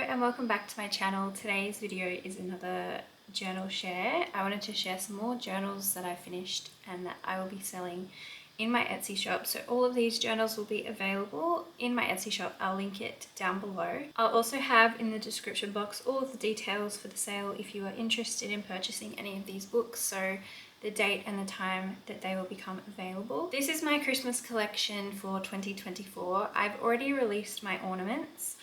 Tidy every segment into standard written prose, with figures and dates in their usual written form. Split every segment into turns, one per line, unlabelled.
and welcome back to my channel. Today's video is another journal share. I wanted to share some more journals that I finished and that I will be selling in my Etsy shop. So all of these journals will be available in my Etsy shop. I'll link it down below. I'll also have in the description box all of the details for the sale if you are interested in purchasing any of these books. So the date and the time that they will become available. This is my Christmas collection for 2024. I've already released my ornaments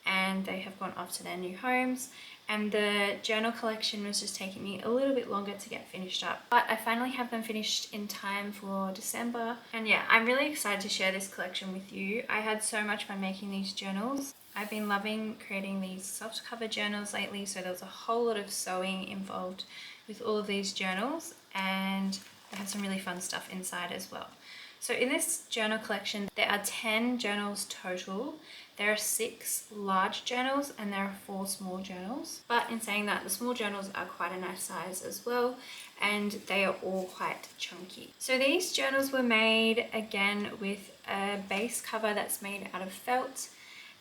and they have gone off to their new homes, and the journal collection was just taking me a little bit longer to get finished up, but I finally have them finished in time for December. And yeah, I'm really excited to share this collection with you. I had so much fun making these journals. I've been loving creating these soft cover journals lately, so there was a whole lot of sewing involved with all of these journals, and they have some really fun stuff inside as well. So in this journal collection, there are 10 journals total. There are 6 large journals and there are 4 small journals. But in saying that, the small journals are quite a nice size as well, and they are all quite chunky. So these journals were made again with a base cover that's made out of felt.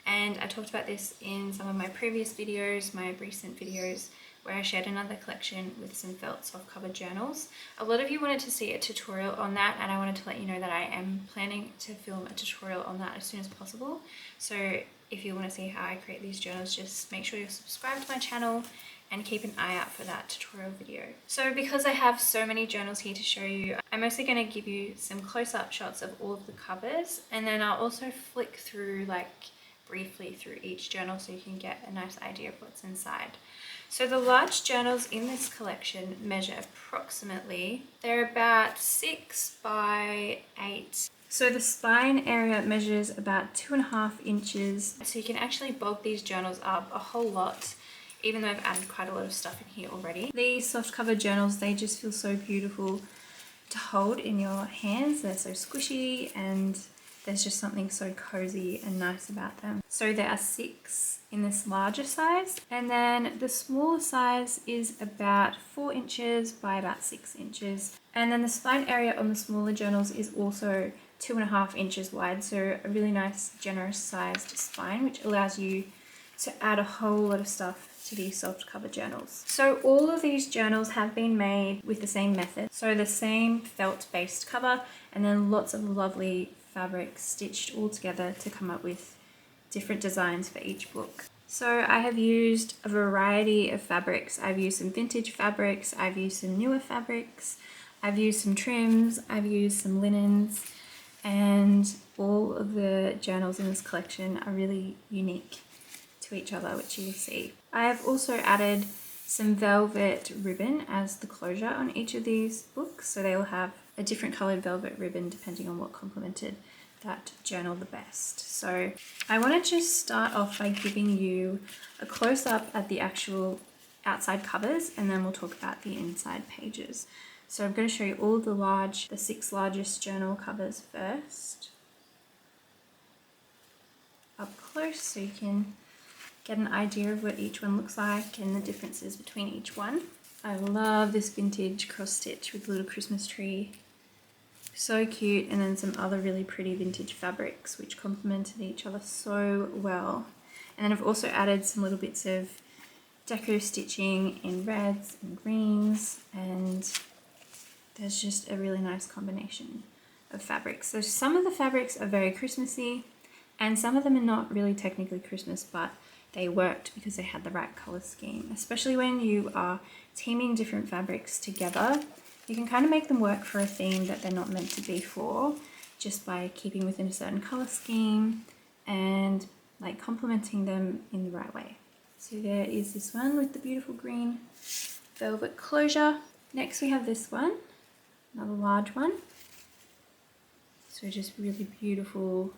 And I talked about this in some of my previous videos, my recent videos, where I shared another collection with some felt softcover journals. A lot of you wanted to see a tutorial on that, and I wanted to let you know that I am planning to film a tutorial on that as soon as possible. So if you want to see how I create these journals, just make sure you're subscribed to my channel and keep an eye out for that tutorial video. So because I have so many journals here to show you, I'm mostly going to give you some close-up shots of all of the covers, and then I'll also flick through briefly through each journal so you can get a nice idea of what's inside. So the large journals in this collection measure approximately, they're about 6 by 8. So the spine area measures about 2.5 inches. So you can actually bulk these journals up a whole lot, even though I've added quite a lot of stuff in here already. These softcover journals, they just feel so beautiful to hold in your hands. They're so squishy, and there's just something so cozy and nice about them. So there are 6 in this larger size, and then the smaller size is about 4 inches by about 6 inches. And then the spine area on the smaller journals is also 2.5 inches wide, so a really nice generous sized spine, which allows you to add a whole lot of stuff to these soft cover journals. So all of these journals have been made with the same method. So the same felt based cover, and then lots of lovely fabric stitched all together to come up with different designs for each book. So I have used a variety of fabrics. I've used some vintage fabrics, I've used some newer fabrics, I've used some trims, I've used some linens, and all of the journals in this collection are really unique to each other, which you will see. I have also added some velvet ribbon as the closure on each of these books, so they will have a different coloured velvet ribbon depending on what complemented that journal the best. So I want to just start off by giving you a close-up at the actual outside covers, and then we'll talk about the inside pages. So I'm going to show you all of the 6 largest journal covers first, up close, so you can get an idea of what each one looks like and the differences between each one. I love this vintage cross stitch with a little Christmas tree. So cute, and then some other really pretty vintage fabrics which complemented each other so well. And then I've also added some little bits of decorative stitching in reds and greens, and there's just a really nice combination of fabrics. So some of the fabrics are very Christmassy, and some of them are not really technically Christmas, but they worked because they had the right color scheme. Especially when you are teaming different fabrics together, you can kind of make them work for a theme that they're not meant to be for, just by keeping within a certain color scheme and complementing them in the right way. So there is this one with the beautiful green velvet closure. Next we have this one, another large one. So just really beautiful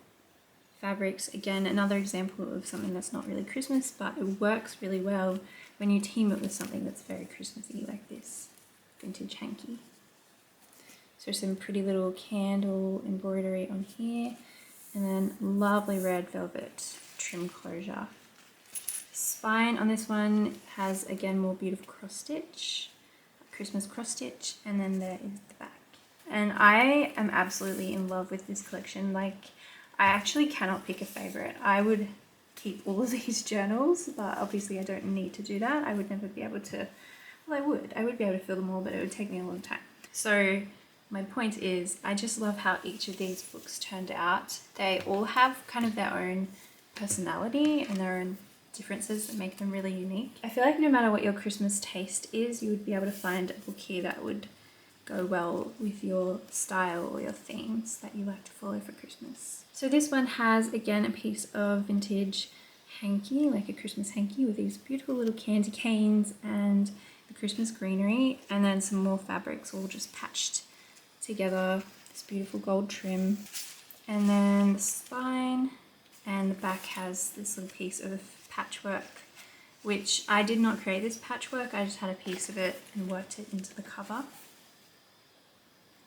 fabrics. Again, another example of something that's not really Christmas, but it works really well when you team it with something that's very Christmassy like this vintage hanky. So some pretty little candle embroidery on here, and then lovely red velvet trim closure. Spine on this one has again more beautiful cross stitch, Christmas cross stitch, and then there is the back. And I am absolutely in love with this collection. I actually cannot pick a favorite. I would keep all of these journals, but obviously I don't need to do that. I would never be able to, well, I would be able to fill them all, but it would take me a long time. So my point is, I just love how each of these books turned out. They all have kind of their own personality and their own differences that make them really unique. I feel like no matter what your Christmas taste is, you would be able to find a book here that would go well with your style or your themes that you like to follow for Christmas. So this one has, again, a piece of vintage hanky, like a Christmas hanky with these beautiful little candy canes and the Christmas greenery, and then some more fabrics all just patched together, this beautiful gold trim. And then the spine and the back has this little piece of patchwork, which I did not create this patchwork, I just had a piece of it and worked it into the cover.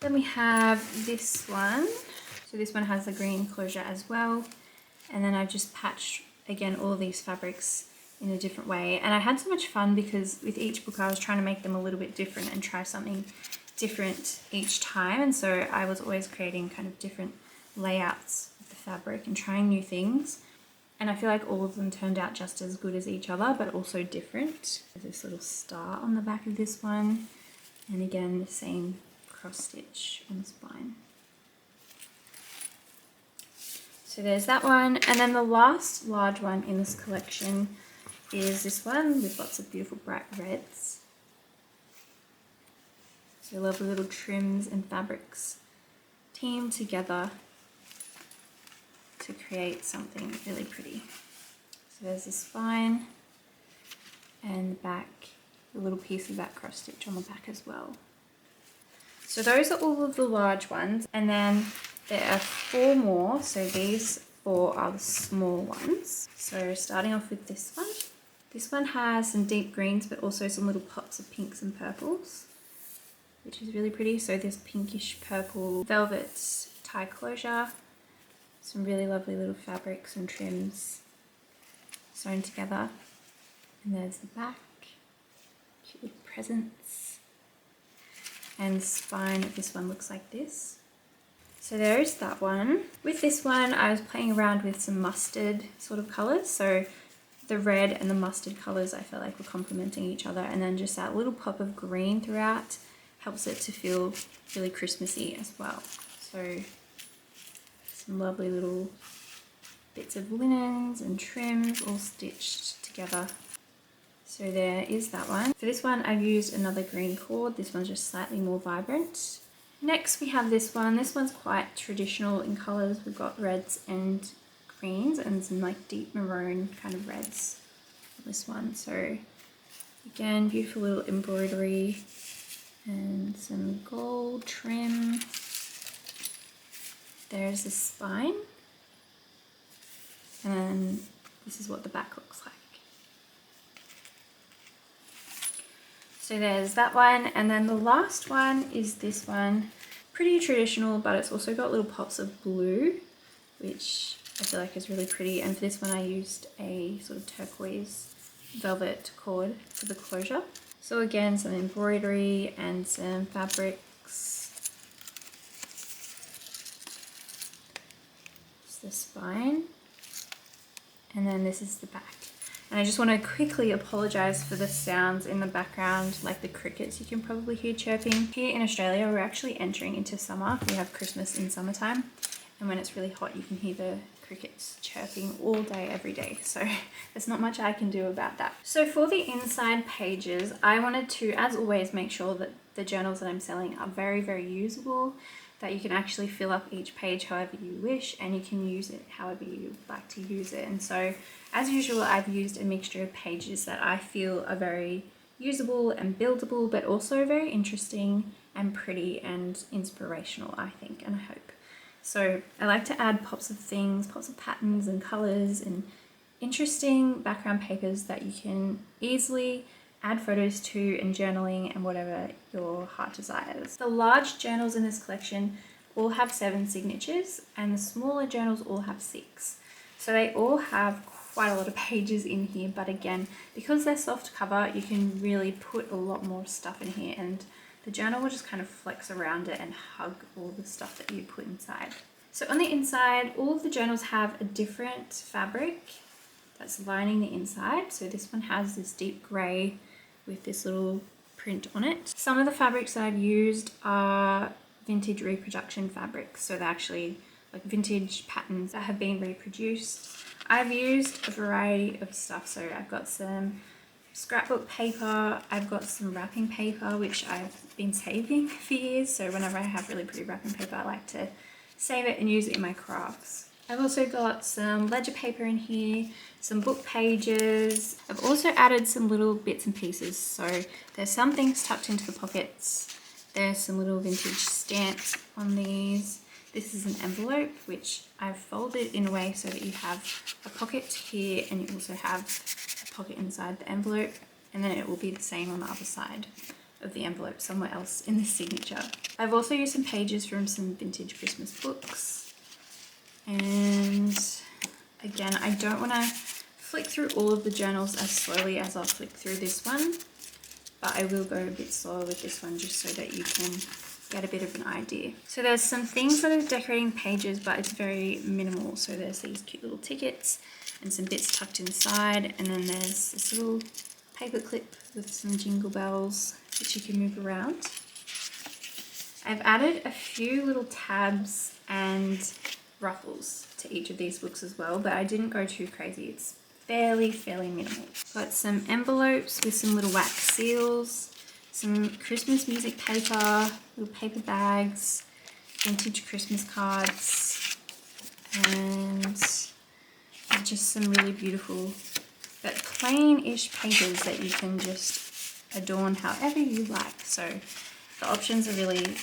Then we have this one. So this one has the green closure as well. And then I've just patched, again, all of these fabrics in a different way. And I had so much fun because with each book I was trying to make them a little bit different and try something different each time. And so I was always creating kind of different layouts of the fabric and trying new things. And I feel like all of them turned out just as good as each other, but also different. There's this little star on the back of this one. And again, the same cross stitch on the spine. So there's that one, and then the last large one in this collection is this one with lots of beautiful bright reds. So lovely little trims and fabrics teamed together to create something really pretty. So there's the spine and the back, a little piece of that cross stitch on the back as well. So those are all of the large ones, and then there are 4 more, so these 4 are the small ones. So starting off with this one. This one has some deep greens, but also some little pops of pinks and purples, which is really pretty. So this pinkish purple velvet tie closure, some really lovely little fabrics and trims sewn together. And there's the back, cute little presents. And the spine of this one looks like this. So there's that one. With this one, I was playing around with some mustard sort of colours. So the red and the mustard colours I felt like were complementing each other. And then just that little pop of green throughout helps it to feel really Christmassy as well. So some lovely little bits of linens and trims all stitched together. So there is that one. For this one, I've used another green cord. This one's just slightly more vibrant. Next, we have this one. This one's quite traditional in colours. We've got reds and greens and some like deep maroon kind of reds on this one. So again, beautiful little embroidery and some gold trim. There's the spine. And then this is what the back looks like. So there's that one, and then the last one is this one. Pretty traditional, but it's also got little pops of blue, which I feel like is really pretty. And for this one I used a sort of turquoise velvet cord for the closure. So again, some embroidery and some fabrics. It's the spine, and then this is the back. And I just want to quickly apologise for the sounds in the background, like the crickets you can probably hear chirping. Here in Australia, we're actually entering into summer. We have Christmas in summertime. And when it's really hot, you can hear the crickets chirping all day, every day. So there's not much I can do about that. So for the inside pages, I wanted to, as always, make sure that the journals that I'm selling are very, very usable, that you can actually fill up each page however you wish, and you can use it however you like to use it. And so, as usual, I've used a mixture of pages that I feel are very usable and buildable, but also very interesting and pretty and inspirational, I think, and I hope. So I like to add pops of things, pops of patterns and colours and interesting background papers that you can easily add photos to and journaling and whatever your heart desires. The large journals in this collection all have 7 signatures, and the smaller journals all have 6. So they all have quite a lot of pages in here, but again, because they're soft cover, you can really put a lot more stuff in here, and the journal will just kind of flex around it and hug all the stuff that you put inside. So on the inside, all of the journals have a different fabric that's lining the inside. So this one has this deep grey with this little print on it. Some of the fabrics that I've used are vintage reproduction fabrics, so they're actually like vintage patterns that have been reproduced. I've used a variety of stuff, so I've got some scrapbook paper, I've got some wrapping paper which I've been saving for years, so whenever I have really pretty wrapping paper I like to save it and use it in my crafts. I've also got some ledger paper in here, some book pages. I've also added some little bits and pieces, so there's some things tucked into the pockets. There's some little vintage stamps on these. This is an envelope which I've folded in a way so that you have a pocket here and you also have a pocket inside the envelope, and then it will be the same on the other side of the envelope somewhere else in the signature. I've also used some pages from some vintage Christmas books, and again I don't want to flick through all of the journals as slowly as I'll flick through this one, but I will go a bit slower with this one just so that you can get a bit of an idea. So there's some things that are decorating pages, but it's very minimal. So there's these cute little tickets and some bits tucked inside, and then there's this little paper clip with some jingle bells which you can move around. I've added a few little tabs and ruffles to each of these books as well, but I didn't go too crazy. It's fairly minimal. Got some envelopes with some little wax seals, some Christmas music paper, little paper bags, vintage Christmas cards, and just some really beautiful but plain-ish papers that you can just adorn however you like. So the options are really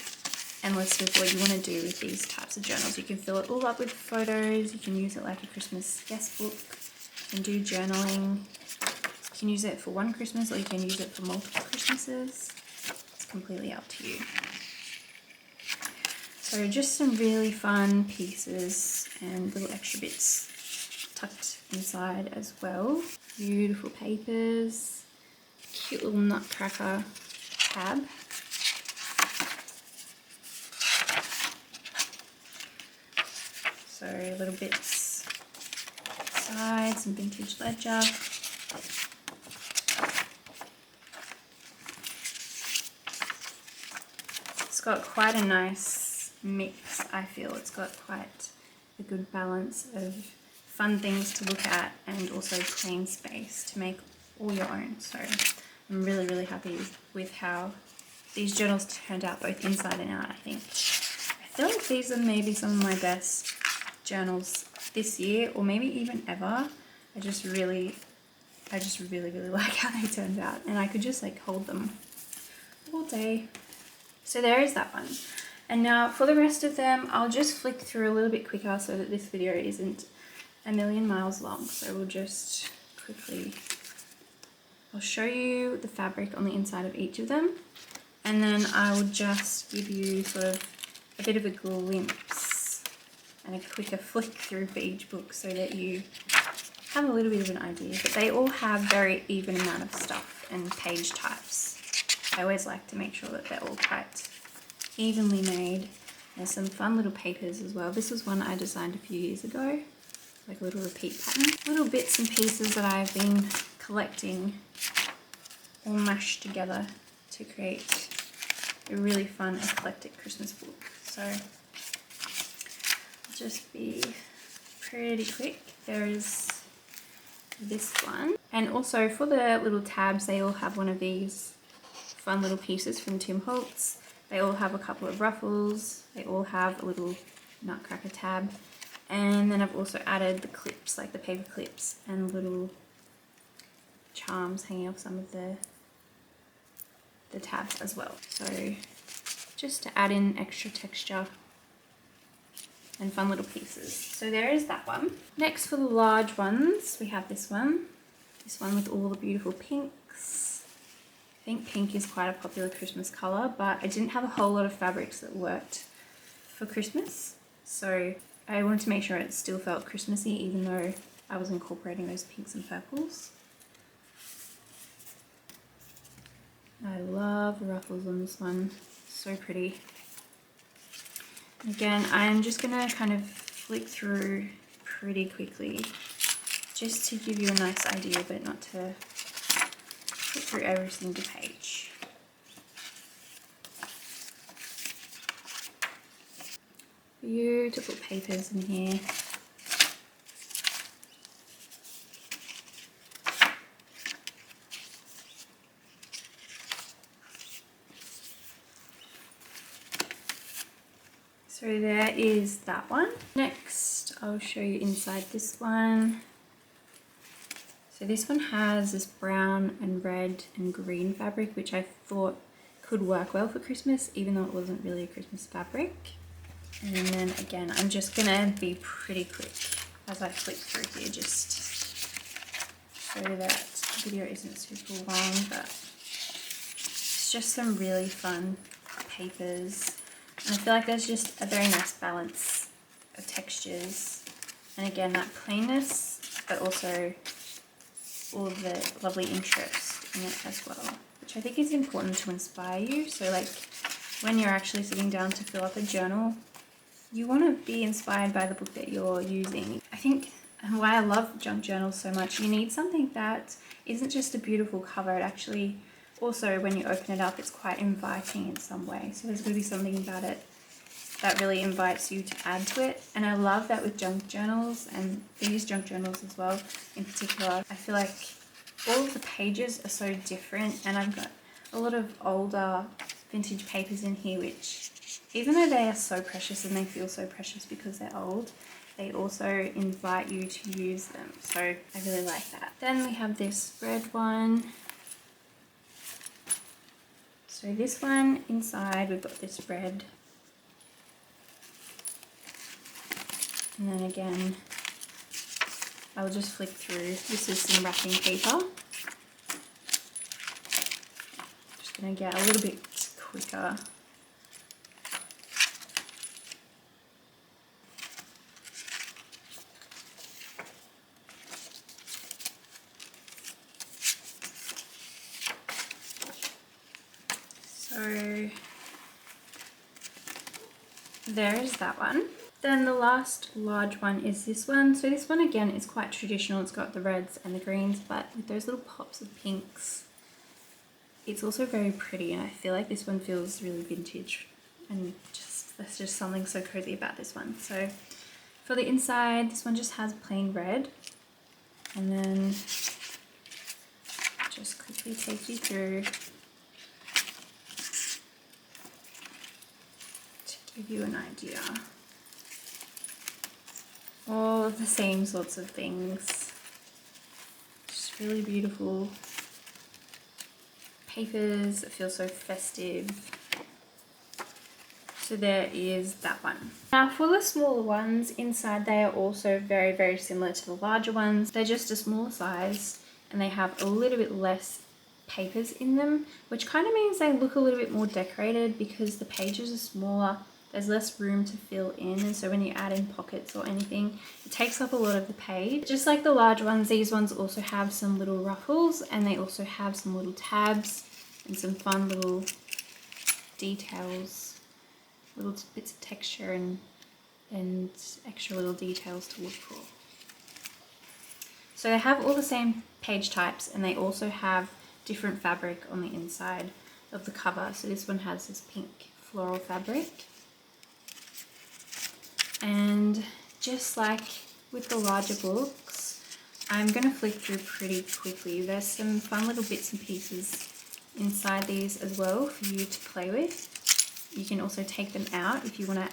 endless with what you want to do with these types of journals. You can fill it all up with photos, you can use it like a Christmas guest book, you can do journaling, you can use it for one Christmas or you can use it for multiple Christmases. It's completely up to you. So just some really fun pieces and little extra bits tucked inside as well. Beautiful papers, cute little nutcracker tab. So little bits inside, some vintage ledger. It's got quite a nice mix, I feel. It's got quite a good balance of fun things to look at and also clean space to make all your own. So I'm really happy with how these journals turned out both inside and out. I feel like these are maybe some of my best journals this year, or maybe even ever. I just really like how they turned out, and I could just like hold them all day. So there is that one. And now for the rest of them, I'll just flick through a little bit quicker so that this video isn't a million miles long. So we'll just quickly, I'll show you the fabric on the inside of each of them, and then I will just give you sort of a bit of a glimpse and a quicker flick through for each book so that you have a little bit of an idea. But they all have very even amount of stuff and page types. I always like to make sure that they're all quite evenly made. There's some fun little papers as well. This was one I designed a few years ago, like a little repeat pattern. Little bits and pieces that I've been collecting all mashed together to create a really fun eclectic Christmas book. So I'll just be pretty quick. There is this one, and also for the little tabs, they all have one of these fun little pieces from Tim Holtz. They all have a couple of ruffles, they all have a little nutcracker tab, and then I've also added the clips, like the paper clips, and little charms hanging off some of the tabs as well. So just to add in extra texture and fun little pieces. So there is that one. Next, for the large ones, we have this one with all the beautiful pinks. I think pink is quite a popular Christmas colour, but I didn't have a whole lot of fabrics that worked for Christmas, so I wanted to make sure it still felt Christmassy even though I was incorporating those pinks and purples. I love the ruffles on this one, so pretty. Again, I'm just gonna kind of flick through pretty quickly just to give you a nice idea, but not to put through every single page. Beautiful papers in here. So there is that one. Next, I'll show you inside this one. So this one has this brown and red and green fabric, which I thought could work well for Christmas, even though it wasn't really a Christmas fabric. And then again, I'm just gonna be pretty quick as I flick through here, just so that the video isn't super long, but it's just some really fun papers. And I feel like there's just a very nice balance of textures. And again, that plainness, but also all of the lovely interest in it as well, which I think is important to inspire you. So like when you're actually sitting down to fill up a journal, you want to be inspired by the book that you're using. I think why I love junk journals so much, you need something that isn't just a beautiful cover, it actually also, when you open it up, it's quite inviting in some way. So there's going to be something about it that really invites you to add to it. And I love that with junk journals, and these junk journals as well in particular. I feel like all of the pages are so different, and I've got a lot of older vintage papers in here, which even though they are so precious and they feel so precious because they're old, they also invite you to use them. So I really like that. Then we have this red one. So this one inside, we've got this red. And then again, I'll just flick through. This is some wrapping paper. Just gonna get a little bit quicker. So there's that one. Then the last large one is this one. So this one again is quite traditional. It's got the reds and the greens, but with those little pops of pinks. It's also very pretty, and I feel like this one feels really vintage, and there's just something so cozy about this one. So for the inside, this one just has plain red, and then just quickly take you through to give you an idea. All of the same sorts of things. Just really beautiful papers that feel so festive. So there is that one. Now for the smaller ones, inside they are also very, very similar to the larger ones. They're just a smaller size and they have a little bit less papers in them, which kind of means they look a little bit more decorated because the pages are smaller. There's less room to fill in, and so when you add in pockets or anything, it takes up a lot of the page. Just like the large ones, these ones also have some little ruffles, and they also have some little tabs and some fun little details, little bits of texture and extra little details to look for. So they have all the same page types, and they also have different fabric on the inside of the cover. So this one has this pink floral fabric. And just like with the larger books, I'm going to flick through pretty quickly. There's some fun little bits and pieces inside these as well for you to play with. You can also take them out if you want to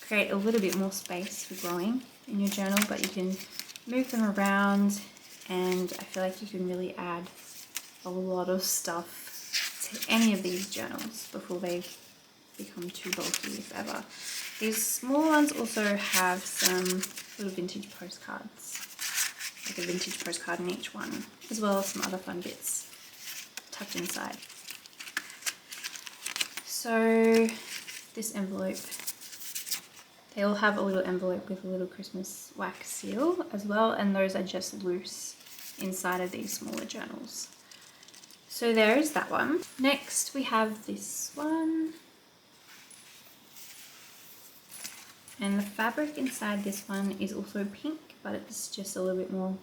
create a little bit more space for growing in your journal, but you can move them around, and I feel like you can really add a lot of stuff to any of these journals before they become too bulky, if ever. These small ones also have some little vintage postcards, like a vintage postcard in each one, as well as some other fun bits tucked inside. So this envelope, they all have a little envelope with a little Christmas wax seal as well, and those are just loose inside of these smaller journals. So there is that one. Next we have this one. And the fabric inside this one is also pink, but it's just a little bit more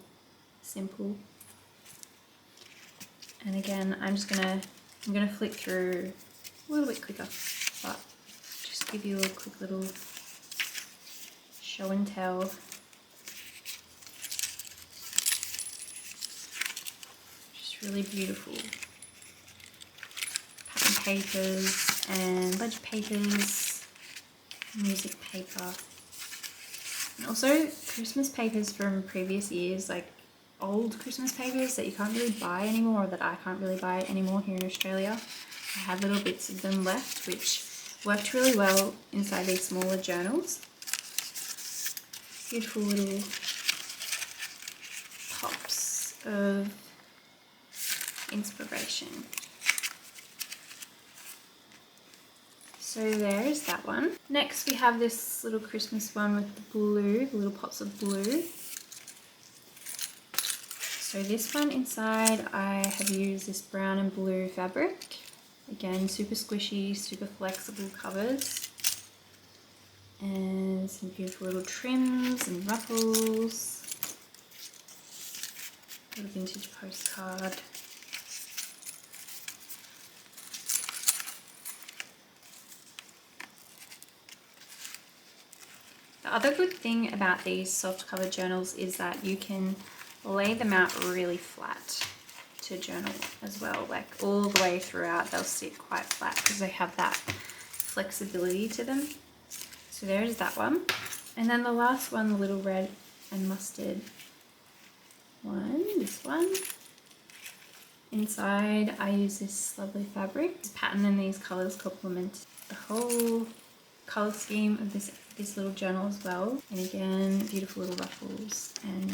simple. And again, I'm gonna flick through a little bit quicker, but just give you a quick little show and tell. Just really beautiful pattern papers and ledger papers, music paper, and also Christmas papers from previous years, like old Christmas papers that you can't really buy anymore, or that I can't really buy anymore here in Australia. I had little bits of them left, which worked really well inside these smaller journals. Beautiful little pops of inspiration. So there's that one. Next we have this little Christmas one with the blue, the little pops of blue. So this one inside, I have used this brown and blue fabric. Again, super squishy, super flexible covers. And some beautiful little trims and ruffles. Little vintage postcard. The other good thing about these soft cover journals is that you can lay them out really flat to journal as well, like all the way throughout they'll sit quite flat because they have that flexibility to them. So there's that one. And then the last one, the little red and mustard one, this one. Inside I use this lovely fabric. This pattern and these colours complement the whole colour scheme of this little journal as well. And again, beautiful little ruffles and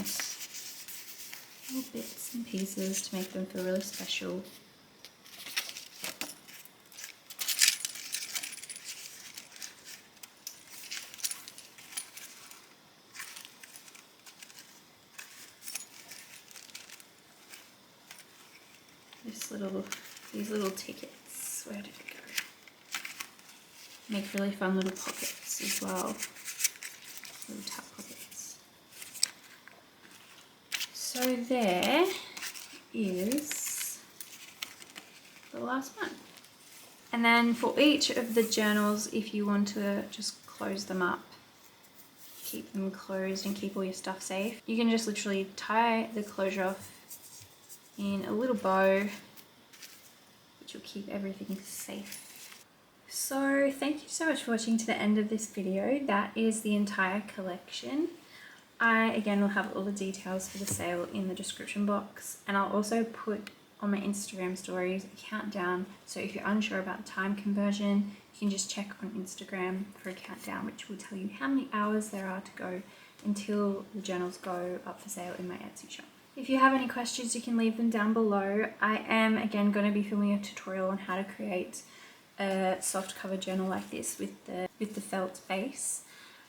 little bits and pieces to make them feel really special. These little tickets, where did it go? Make really fun little pockets as well, little tap pockets. So there is the last one. And then for each of the journals, if you want to just close them up, keep them closed and keep all your stuff safe, you can just literally tie the closure off in a little bow, which will keep everything safe. So thank you so much for watching to the end of this video. That is the entire collection. I again will have all the details for the sale in the description box, and I'll also put on my Instagram stories a countdown, so if you're unsure about the time conversion, you can just check on Instagram for a countdown which will tell you how many hours there are to go until the journals go up for sale in my Etsy shop. If you have any questions, you can leave them down below. I am again going to be filming a tutorial on how to create a soft cover journal like this with the felt base.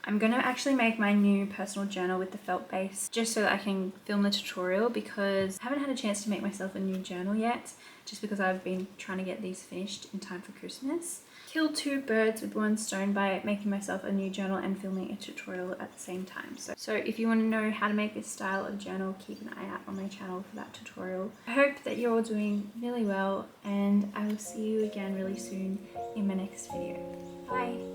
I'm going to actually make my new personal journal with the felt base just so that I can film the tutorial, because I haven't had a chance to make myself a new journal yet, just because I've been trying to get these finished in time for Christmas. Kill two birds with one stone by making myself a new journal and filming a tutorial at the same time. So if you want to know how to make this style of journal, keep an eye out on my channel for that tutorial. I hope that you're all doing really well, and I will see you again really soon in my next video. Bye!